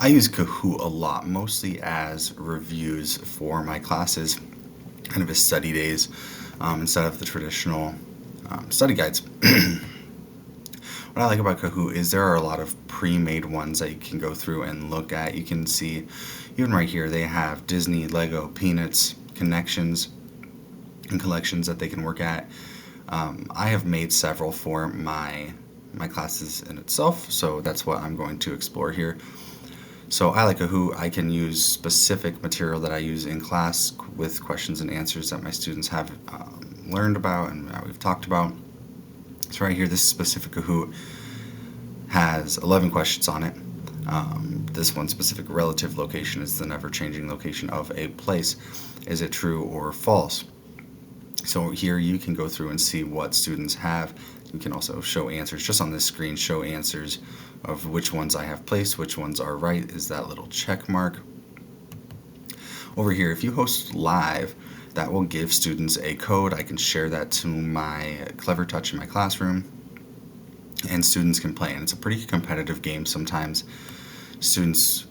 I use Kahoot a lot, mostly as reviews for my classes, kind of as study days, instead of the traditional study guides. What I like about Kahoot is there are a lot of pre-made ones that you can go through and look at. You can see, even right here, they have Disney, Lego, Peanuts, connections, and collections that they can work at. I have made several for my classes in itself, so that's what I'm going to explore here. So I like Kahoot. I can use specific material that I use in class with questions and answers that my students have learned about and we've talked about. So right here, this specific Kahoot has 11 questions on it. This one specific relative location is the never-changing location of a place. Is it true or false? So here you can go through and see what students have. You can also show answers just on this screen, show answers of which ones I have placed, which ones are right, is that little check mark. Over here, if you host live, that will give students a code. I can share that to my Clever Touch in my classroom, and students can play. And it's a pretty competitive game sometimes. Students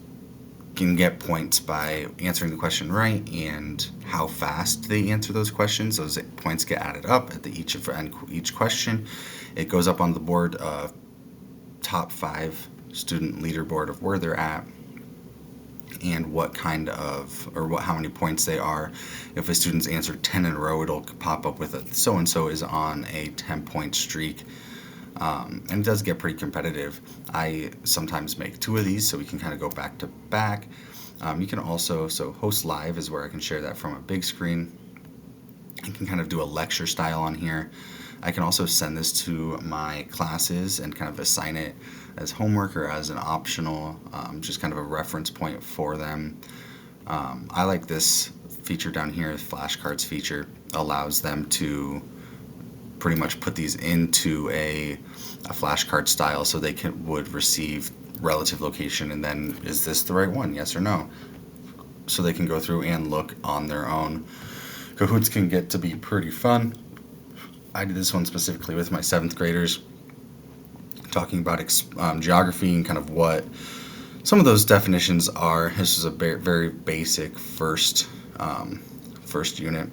can get points by answering the question right and how fast they answer those questions. Those points get added up at each question. It goes up on the board, top 5 student leaderboard of where they're at and what kind of, or what, how many points they are. If a student's answered 10 in a row, it'll pop up with a so-and-so is on a 10-point streak. And it does get pretty competitive. I sometimes make 2 of these so we can kind of go back to back. You can also, so host live is where I can share that from a big screen. I can kind of do a lecture style on here. I can also send this to my classes and kind of assign it as homework or as an optional, just kind of a reference point for them. I like this feature down here, the flashcards feature, allows them to pretty much put these into a flashcard style so they would receive relative location and then is this the right one, yes or no, so they can go through and look on their own. Kahoots can get to be pretty fun. I did this one specifically with my 7th graders, talking about geography and kind of what some of those definitions are. This is a very basic first unit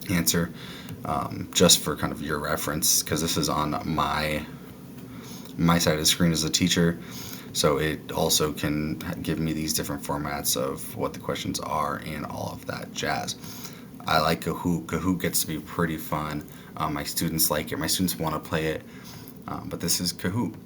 answer, just for kind of your reference, because this is on my side of the screen as a teacher, so it also can give me these different formats of what the questions are and all of that jazz. I like Kahoot. Kahoot gets to be pretty fun. My students like it. My students want to play it, but this is Kahoot.